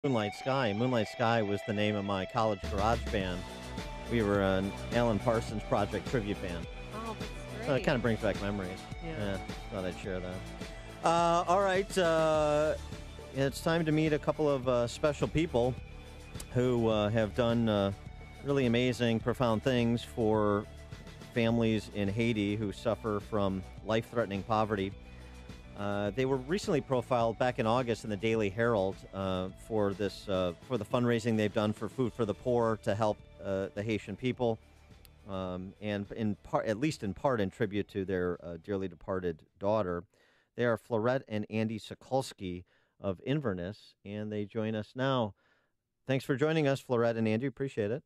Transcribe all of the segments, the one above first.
Moonlight Sky. Moonlight Sky was the name of my college garage band. We were an Alan Parsons Project tribute band. Oh, that's So it great. kind of brings back memories. Yeah. Thought I'd share that. All right. It's time to meet a couple of special people who have done really amazing, profound things for families in Haiti who suffer from life-threatening poverty. They were recently profiled back in August in the Daily Herald for the fundraising they've done for Food for the Poor to help the Haitian people, and in part, at least in part, in tribute to their dearly departed daughter. They are Florette and Andy Sokulski of Inverness, and they join us now. Thanks for joining us, Florette and Andy. Appreciate it.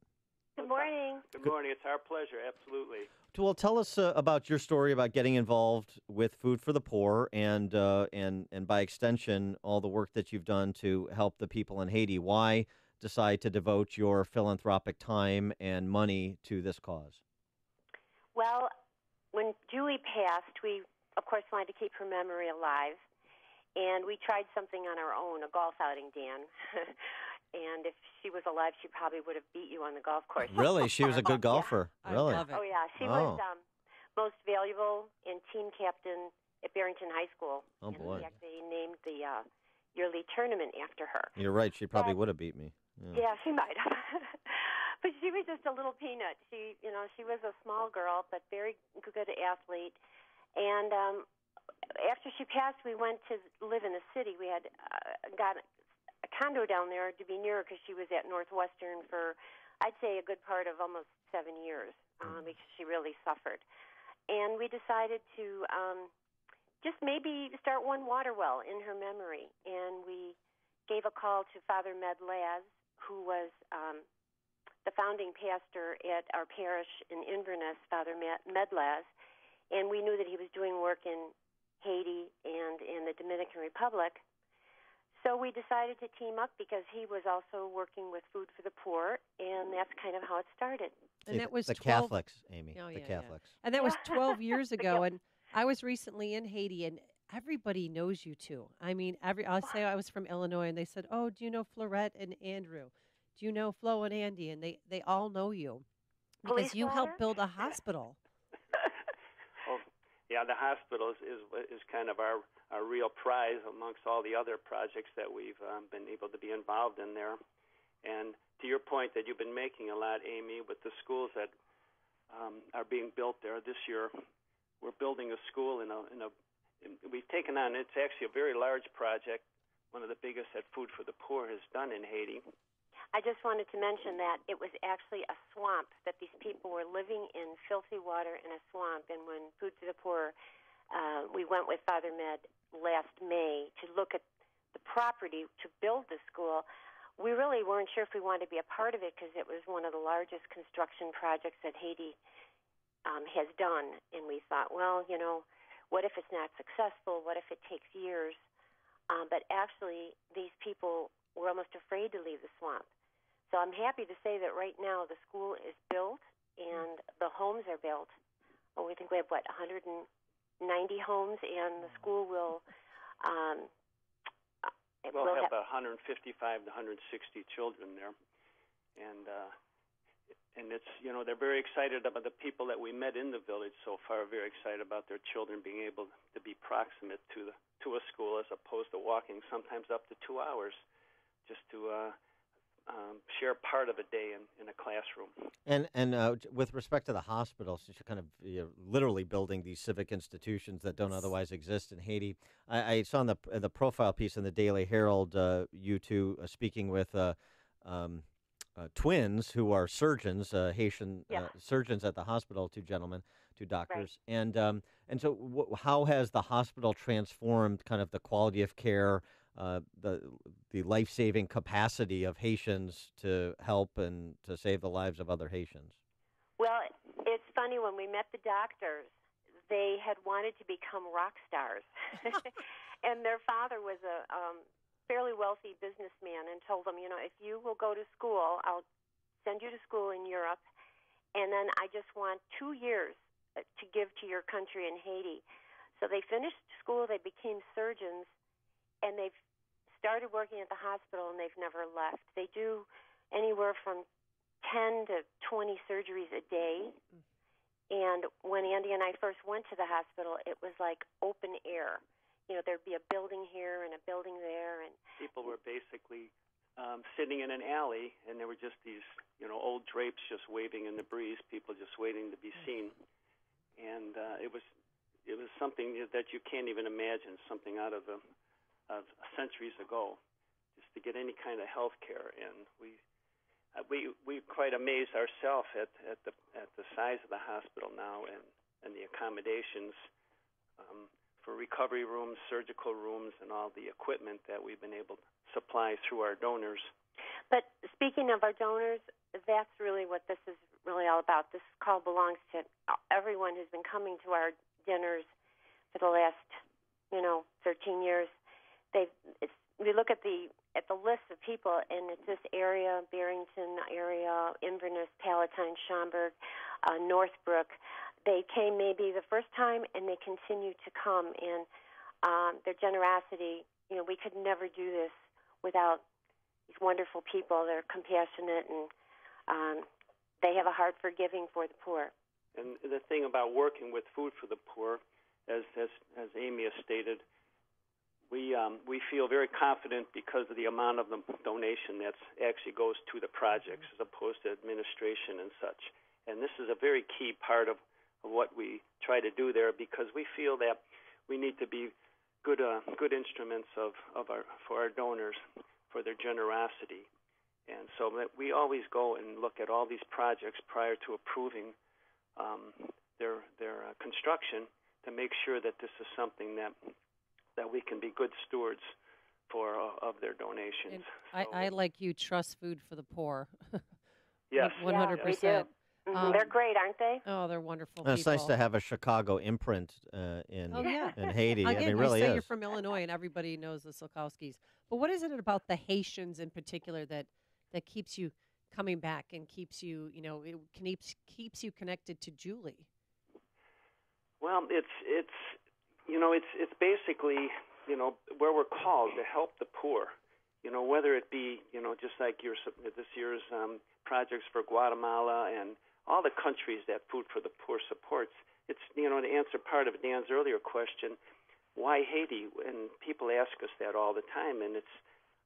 Good morning. Good morning. It's our pleasure. Absolutely. Well, tell us about your story about getting involved with Food for the Poor and by extension, all the work that you've done to help the people in Haiti. Why decide to devote your philanthropic time and money to this cause? Well, when Julie passed, we, of course, wanted to keep her memory alive. And we tried something on our own, a golf outing, Dan. And if she was alive, she probably would have beat you on the golf course. Really? She was a good golfer? Yeah. Really? I love it. Oh, yeah. She was most valuable and team captain at Barrington High School. Oh, boy. In fact, they named the yearly tournament after her. You're right. She probably would have beat me. Yeah, she might have. But she was just a little peanut. She was a small girl, but very good athlete. And after she passed, we went to live in the city. We had got a condo down there to be near her because she was at Northwestern for, I'd say, a good part of almost 7 years because she really suffered. And we decided to just maybe start one water well in her memory. And we gave a call to Father Medlaz, who was the founding pastor at our parish in Inverness, Father Medlaz. And we knew that he was doing work in Haiti and in the Dominican Republic. So we decided to team up because he was also working with Food for the Poor, and that's kind of how it started. And that was the 12 Catholics, Amy. Oh, the yeah, Catholics. And that was 12 years ago. And I was recently in Haiti, and everybody knows you two. I mean, I'll say I was from Illinois, and they said, "Oh, do you know Florette and Andrew? Do you know Flo and Andy?" And they all know you because Police you water? helped build a hospital. Yeah, the hospital is kind of our real prize amongst all the other projects that we've been able to be involved in there. And to your point that you've been making a lot, Amy, with the schools that are being built there this year, we're building a school we've taken on, it's actually a very large project, one of the biggest that Food for the Poor has done in Haiti. I just wanted to mention that it was actually a swamp, that these people were living in filthy water in a swamp. And when Food for the Poor, we went with Father Med last May to look at the property to build the school, we really weren't sure if we wanted to be a part of it because it was one of the largest construction projects that Haiti has done. And we thought, well, what if it's not successful? What if it takes years? But actually, these people were almost afraid to leave the swamp. So I'm happy to say that right now the school is built and the homes are built. Oh, we think we have, 190 homes, and the school will We'll have about 155 to 160 children there. And it's, they're very excited about the people that we met in the village so far, very excited about their children being able to be proximate to a school as opposed to walking sometimes up to 2 hours just to share part of a day in a classroom. And with respect to the hospitals, you're kind of literally building these civic institutions that don't otherwise exist in Haiti. I saw in the profile piece in the Daily Herald, you two speaking with twins who are surgeons, Haitian surgeons at the hospital, two doctors. Right. And so how has the hospital transformed kind of the quality of care, the life-saving capacity of Haitians to help and to save the lives of other Haitians? Well, it's funny, when we met the doctors, they had wanted to become rock stars. And their father was a fairly wealthy businessman and told them, if you will go to school, I'll send you to school in Europe, and then I just want 2 years to give to your country in Haiti. So they finished school, they became surgeons, and they've started working at the hospital, and they've never left. They do anywhere from 10 to 20 surgeries a day. And when Andy and I first went to the hospital, it was like open air. There'd be a building here and a building there, and people were basically sitting in an alley, and there were just these, old drapes just waving in the breeze. People just waiting to be seen, and it was something that you can't even imagine. Something out of centuries ago, just to get any kind of health care, and we quite amazed ourselves at the size of the hospital now and the accommodations for recovery rooms, surgical rooms, and all the equipment that we've been able to supply through our donors. But speaking of our donors, that's really what this is really all about. This call belongs to everyone who's been coming to our dinners for the last 13 years. We look at the list of people, and it's this area, Barrington area, Inverness, Palatine, Schaumburg, Northbrook. They came maybe the first time, and they continue to come. And their generosity, we could never do this without these wonderful people. They're compassionate, and they have a heart for giving for the poor. And the thing about working with Food for the Poor, as Amy has stated, we feel very confident because of the amount of the donation that actually goes to the projects as opposed to administration and such. And this is a very key part of what we try to do there, because we feel that we need to be good instruments for our donors, for their generosity. And so that we always go and look at all these projects prior to approving their construction to make sure that this is something that we can be good stewards of their donations. And I like you, trust Food for the Poor. Yes. 100%. We do. They're great, aren't they? Oh, they're wonderful It's people. nice to have a Chicago imprint in Haiti. Again, I mean, really you say is. you're from Illinois, and everybody knows the Sokulskis. But what is it about the Haitians in particular that keeps you coming back and keeps you, keeps you connected to Julie? Well, it's basically, where we're called to help the poor, whether it be, just like this year's projects for Guatemala and all the countries that Food for the Poor supports. It's, to answer part of Dan's earlier question, why Haiti? And people ask us that all the time, and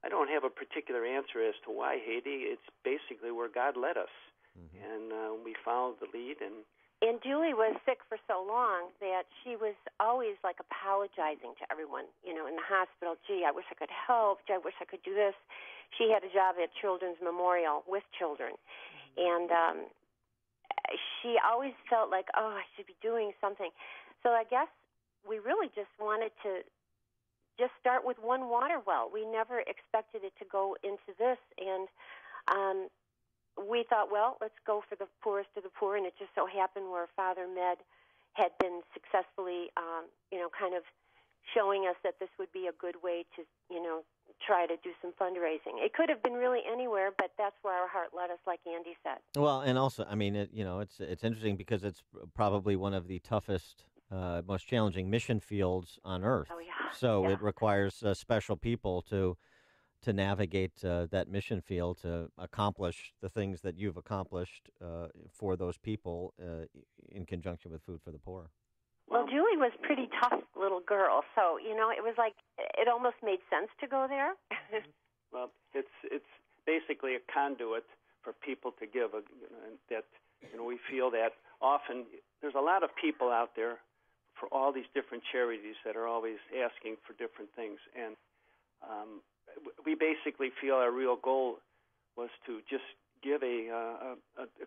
I don't have a particular answer as to why Haiti. It's basically where God led us, and we followed the lead. And Julie was sick for so long that she was always like apologizing to everyone, in the hospital. Gee, I wish I could help. Gee, I wish I could do this. She had a job at Children's Memorial with children. And she always felt like, I should be doing something. So I guess we really just wanted to just start with one water well. We never expected it to go into this. And we thought, well, let's go for the poorest of the poor, and it just so happened where Father Med had been successfully, kind of showing us that this would be a good way to, try to do some fundraising. It could have been really anywhere, but that's where our heart led us, like Andy said. Well, and also, I mean, it's interesting because it's probably one of the toughest, most challenging mission fields on Earth. Oh, yeah. So it requires special people to navigate that mission field to accomplish the things that you've accomplished for those people in conjunction with Food for the Poor. Well, Julie was a pretty tough little girl, so, it was like it almost made sense to go there. Well, it's basically a conduit for people to give, that we feel that often there's a lot of people out there for all these different charities that are always asking for different things, and we basically feel our real goal was to just give a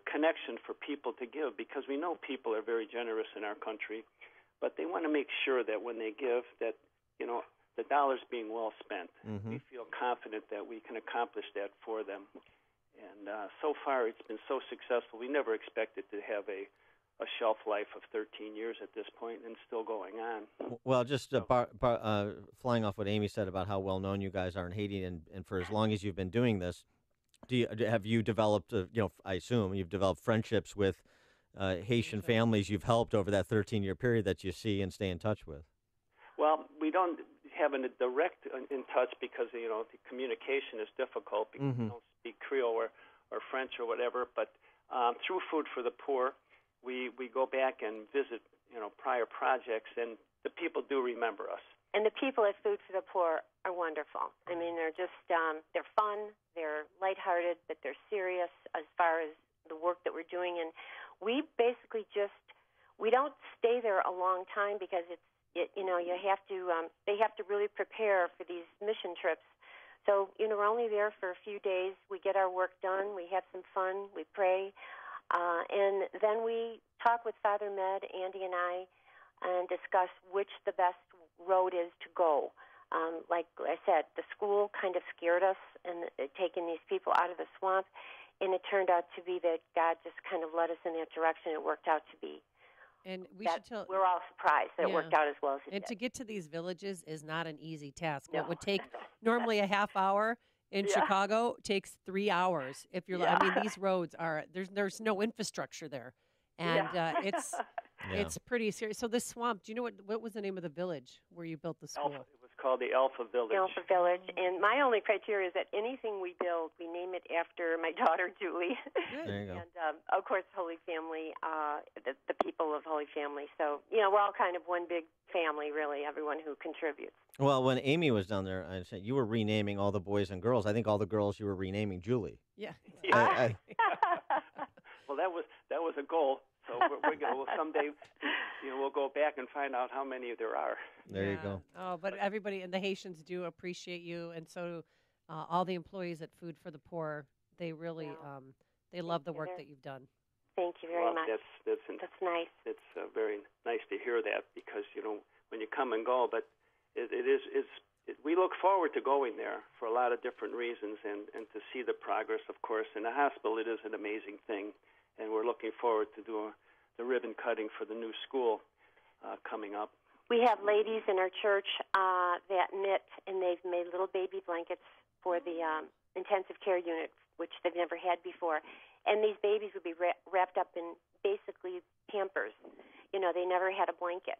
connection for people to give, because we know people are very generous in our country, but they want to make sure that when they give that, the dollar's being well spent. Mm-hmm. We feel confident that we can accomplish that for them. And so far it's been so successful. We never expected to have a shelf life of 13 years at this point, and still going on. Well, just flying off what Amy said about how well known you guys are in Haiti, and for as long as you've been doing this, have you developed? I assume you've developed friendships with Haitian families you've helped over that 13-year period that you see and stay in touch with. Well, we don't having a direct in touch because the communication is difficult because we don't speak Creole or French or whatever. But through Food for the Poor, we go back and visit prior projects, and the people do remember us. And the people at Food for the Poor are wonderful. I mean, they're just they're fun, they're lighthearted, but they're serious as far as the work that we're doing. And we basically we don't stay there a long time because you have to they have to really prepare for these mission trips. So we're only there for a few days. We get our work done, we have some fun, we pray, and then we talk with Father Med, Andy, and I, and discuss which the best road is to go. Like I said, the school kind of scared us and taking these people out of the swamp, and it turned out to be that God just kind of led us in that direction. It worked out to be. And we're all surprised that it worked out as well as it did. And to get to these villages is not an easy task. No. What would take normally a half hour in Chicago takes 3 hours. If you're, I mean, these roads are there's no infrastructure there, and it's pretty serious. So this swamp. Do you know what was the name of the village where you built the school? It was called the Alpha Village. Alpha Village. And my only criteria is that anything we build, we name it after my daughter Julie. There you go. And of course, Holy Family, the people of Holy Family. So we're all kind of one big family, really. Everyone who contributes. Well, when Amy was down there, I said you were renaming all the boys and girls. I think all the girls you were renaming Julie. Yeah. Well, that was a goal. So we're going to someday, we'll go back and find out how many there are. There you go. Oh, but everybody and the Haitians do appreciate you, and so all the employees at Food for the Poor, they really they love the work that you've done. Thank you very much. That's nice. It's very nice to hear that because when you come and go, but we look forward to going there for a lot of different reasons and to see the progress, of course. In the hospital, it is an amazing thing. And we're looking forward to doing the ribbon cutting for the new school coming up. We have ladies in our church that knit, and they've made little baby blankets for the intensive care unit, which they've never had before. And these babies would be wrapped up in basically Pampers. They never had a blanket.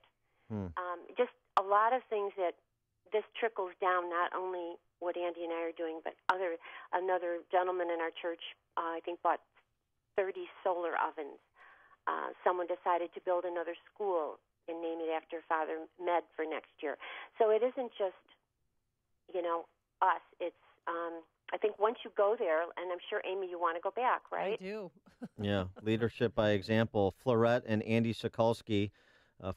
Just a lot of things that this trickles down, not only what Andy and I are doing, but another gentleman in our church, I think, bought 30 solar ovens. Someone decided to build another school and name it after Father Med for next year. So it isn't just, us. It's, I think once you go there, and I'm sure, Amy, you want to go back, right? I do. Yeah, leadership by example. Florette and Andy Sokulski,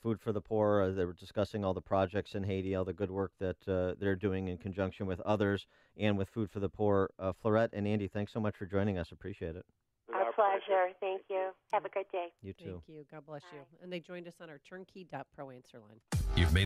Food for the Poor, they were discussing all the projects in Haiti, all the good work that they're doing in conjunction with others and with Food for the Poor. Florette and Andy, thanks so much for joining us. Appreciate it. Our pleasure. Thank you. Have a good day. You too. Thank you. God bless you. And they joined us on our turnkey.pro answer line. You've made